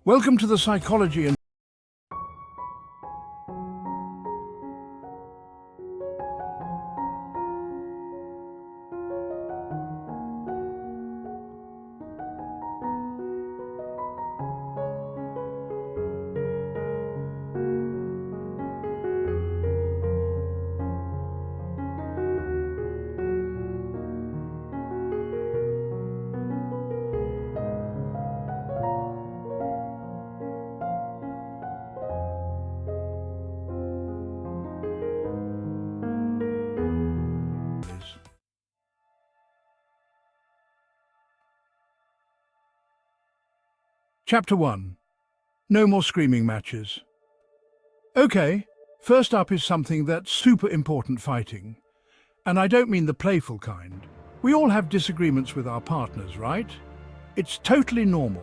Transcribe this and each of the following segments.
Welcome to the psychology and Chapter 1. No more screaming matches. Okay, first up is something that's super important: fighting. And I don't mean the playful kind. We all have disagreements with our partners, right? It's totally normal.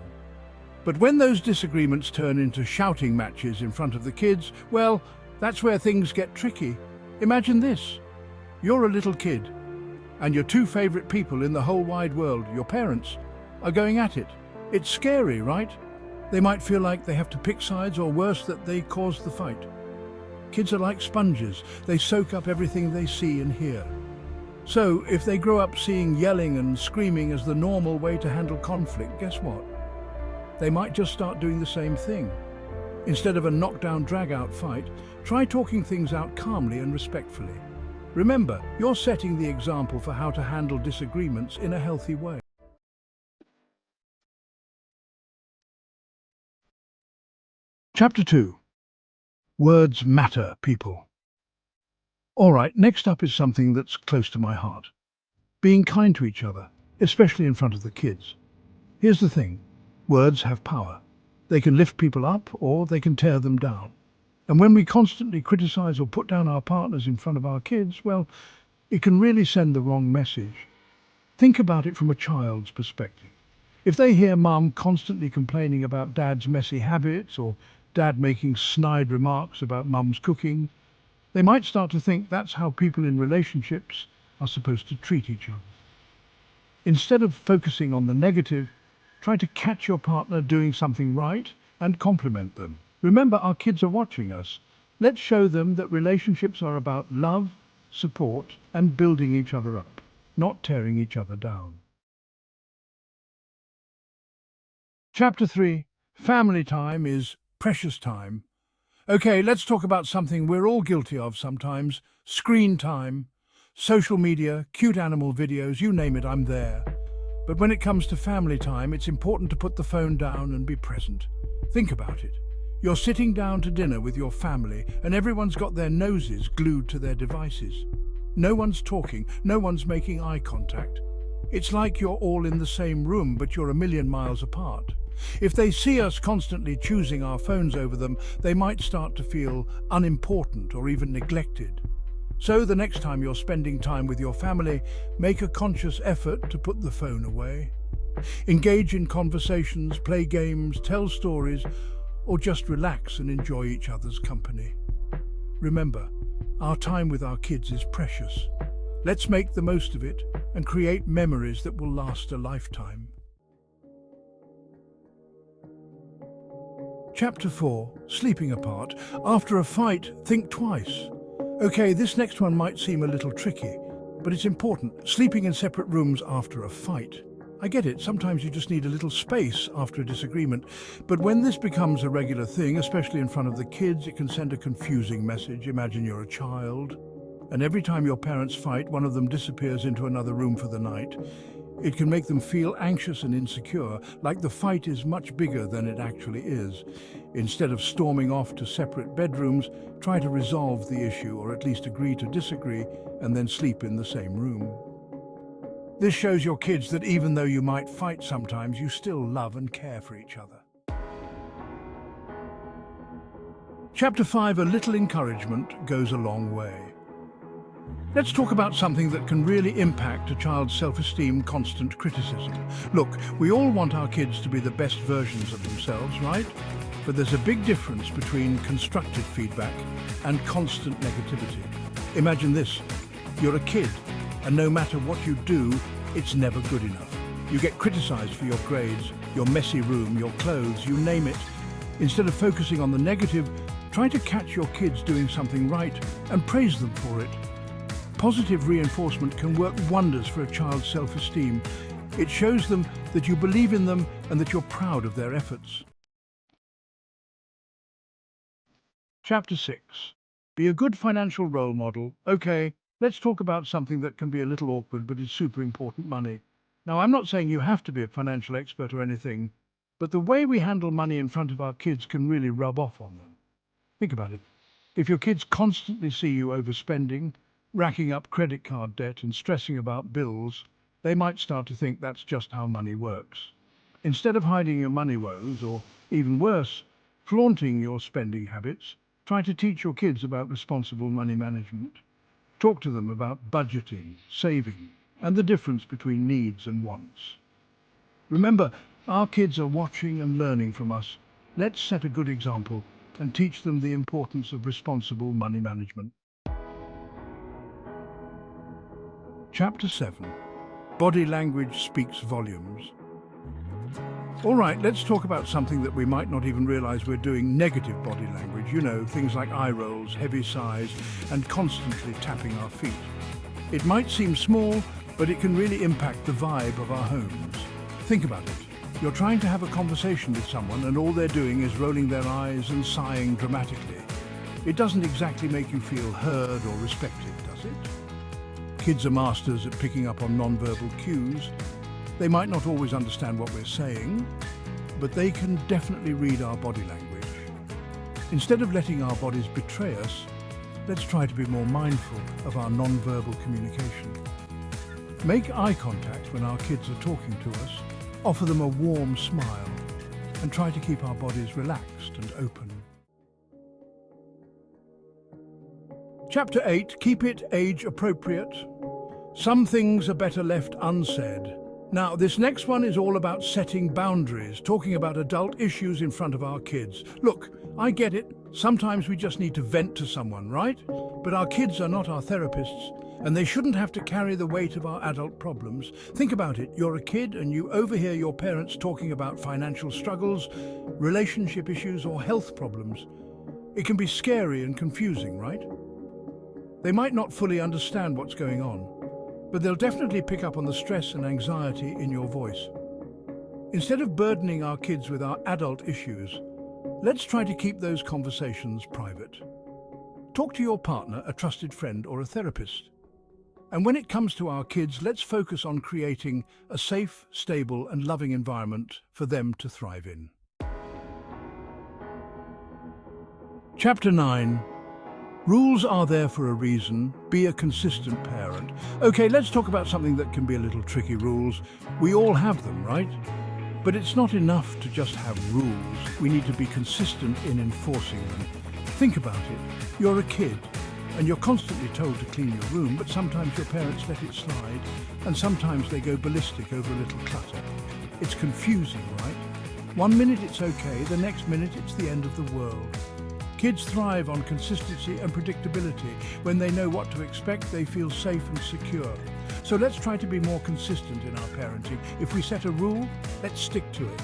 But when those disagreements turn into shouting matches in front of the kids, well, that's where things get tricky. Imagine this. You're a little kid, and your two favorite people in the whole wide world, your parents, are going at it. It's scary, right? They might feel like they have to pick sides, or worse, that they caused the fight. Kids are like sponges. They soak up everything they see and hear. So, if they grow up seeing yelling and screaming as the normal way to handle conflict, guess what? They might just start doing the same thing. Instead of a knockdown, drag-out fight, try talking things out calmly and respectfully. Remember, you're setting the example for how to handle disagreements in a healthy way. Chapter 2. Words matter, people. All right, next up is something that's close to my heart. Being kind to each other, especially in front of the kids. Here's the thing. Words have power. They can lift people up or they can tear them down. And when we constantly criticize or put down our partners in front of our kids, well, it can really send the wrong message. Think about it from a child's perspective. If they hear mum constantly complaining about dad's messy habits, or dad making snide remarks about mum's cooking, they might start to think that's how people in relationships are supposed to treat each other. Instead of focusing on the negative, try to catch your partner doing something right and compliment them. Remember, our kids are watching us. Let's show them that relationships are about love, support, and building each other up, not tearing each other down. Chapter 3. Family time is precious time. Okay, let's talk about something we're all guilty of sometimes: screen time. Social media, cute animal videos, you name it, I'm there. But when it comes to family time, it's important to put the phone down and be present. Think about it. You're sitting down to dinner with your family and everyone's got their noses glued to their devices. No one's talking, no one's making eye contact. It's like you're all in the same room, but you're a million miles apart. If they see us constantly choosing our phones over them, they might start to feel unimportant or even neglected. So the next time you're spending time with your family, make a conscious effort to put the phone away. Engage in conversations, play games, tell stories, or just relax and enjoy each other's company. Remember, our time with our kids is precious. Let's make the most of it and create memories that will last a lifetime. Chapter 4. Sleeping apart. After a fight, think twice. Okay, this next one might seem a little tricky, but it's important. Sleeping in separate rooms after a fight. I get it, sometimes you just need a little space after a disagreement, but when this becomes a regular thing, especially in front of the kids, it can send a confusing message. Imagine you're a child, and every time your parents fight, one of them disappears into another room for the night. It can make them feel anxious and insecure, like the fight is much bigger than it actually is. Instead of storming off to separate bedrooms, try to resolve the issue, or at least agree to disagree, and then sleep in the same room. This shows your kids that even though you might fight sometimes, you still love and care for each other. Chapter 5. A little encouragement goes a long way. Let's talk about something that can really impact a child's self-esteem: constant criticism. Look, we all want our kids to be the best versions of themselves, right? But there's a big difference between constructive feedback and constant negativity. Imagine this. You're a kid, and no matter what you do, it's never good enough. You get criticized for your grades, your messy room, your clothes, you name it. Instead of focusing on the negative, try to catch your kids doing something right and praise them for it. Positive reinforcement can work wonders for a child's self-esteem. It shows them that you believe in them and that you're proud of their efforts. Chapter 6. Be a good financial role model. Okay, let's talk about something that can be a little awkward but is super important: money. Now, I'm not saying you have to be a financial expert or anything, but the way we handle money in front of our kids can really rub off on them. Think about it. If your kids constantly see you overspending, racking up credit card debt and stressing about bills, they might start to think that's just how money works. Instead of hiding your money woes, or even worse, flaunting your spending habits, try to teach your kids about responsible money management. Talk to them about budgeting, saving, and the difference between needs and wants. Remember, our kids are watching and learning from us. Let's set a good example and teach them the importance of responsible money management. Chapter 7. Body language speaks volumes. All right, let's talk about something that we might not even realize we're doing: negative body language. You know, things like eye rolls, heavy sighs, and constantly tapping our feet. It might seem small, but it can really impact the vibe of our homes. Think about it. You're trying to have a conversation with someone and all they're doing is rolling their eyes and sighing dramatically. It doesn't exactly make you feel heard or respected, does it? Kids are masters at picking up on non-verbal cues. They might not always understand what we're saying, but they can definitely read our body language. Instead of letting our bodies betray us, let's try to be more mindful of our non-verbal communication. Make eye contact when our kids are talking to us, offer them a warm smile, and try to keep our bodies relaxed and open. Chapter 8. Keep it age appropriate. Some things are better left unsaid. Now, this next one is all about setting boundaries, talking about adult issues in front of our kids. Look, I get it. Sometimes we just need to vent to someone, right? But our kids are not our therapists, and they shouldn't have to carry the weight of our adult problems. Think about it. You're a kid and you overhear your parents talking about financial struggles, relationship issues, or health problems. It can be scary and confusing, right? They might not fully understand what's going on, but they'll definitely pick up on the stress and anxiety in your voice. Instead of burdening our kids with our adult issues, let's try to keep those conversations private. Talk to your partner, a trusted friend, or a therapist. And when it comes to our kids, let's focus on creating a safe, stable, and loving environment for them to thrive in. Chapter 9. Rules are there for a reason. Be a consistent parent. Okay, let's talk about something that can be a little tricky: rules. We all have them, right? But it's not enough to just have rules. We need to be consistent in enforcing them. Think about it. You're a kid, and you're constantly told to clean your room, but sometimes your parents let it slide, and sometimes they go ballistic over a little clutter. It's confusing, right? One minute it's okay, the next minute it's the end of the world. Kids thrive on consistency and predictability. When they know what to expect, they feel safe and secure. So let's try to be more consistent in our parenting. If we set a rule, let's stick to it.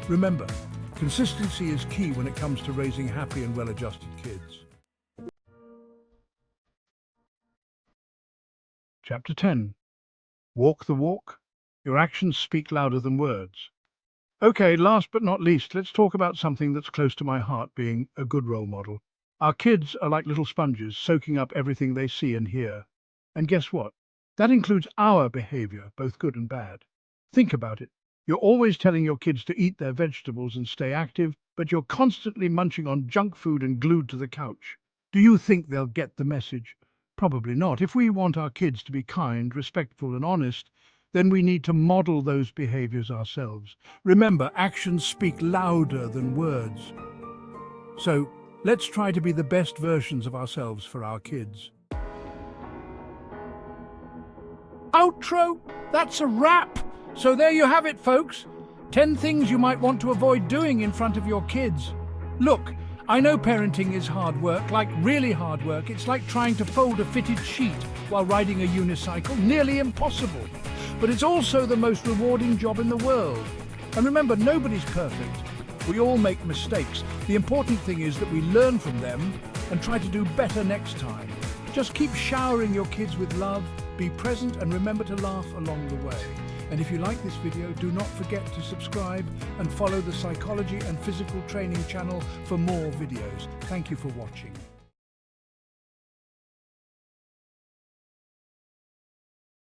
Remember, consistency is key when it comes to raising happy and well-adjusted kids. Chapter 10. Walk the walk. Your actions speak louder than words. Okay, last but not least, let's talk about something that's close to my heart: being a good role model. Our kids are like little sponges, soaking up everything they see and hear. And guess what? That includes our behavior, both good and bad. Think about it. You're always telling your kids to eat their vegetables and stay active, but you're constantly munching on junk food and glued to the couch. Do you think they'll get the message? Probably not. If we want our kids to be kind, respectful, and honest, then we need to model those behaviors ourselves. Remember, actions speak louder than words. So, let's try to be the best versions of ourselves for our kids. Outro! That's a wrap! So there you have it, folks. 10 things you might want to avoid doing in front of your kids. Look, I know parenting is hard work, like really hard work. It's like trying to fold a fitted sheet while riding a unicycle. Nearly impossible. But it's also the most rewarding job in the world. And remember, nobody's perfect. We all make mistakes. The important thing is that we learn from them and try to do better next time. Just keep showering your kids with love, be present, and remember to laugh along the way. And if you like this video, do not forget to subscribe and follow the Psychology and Physical Training channel for more videos. Thank you for watching.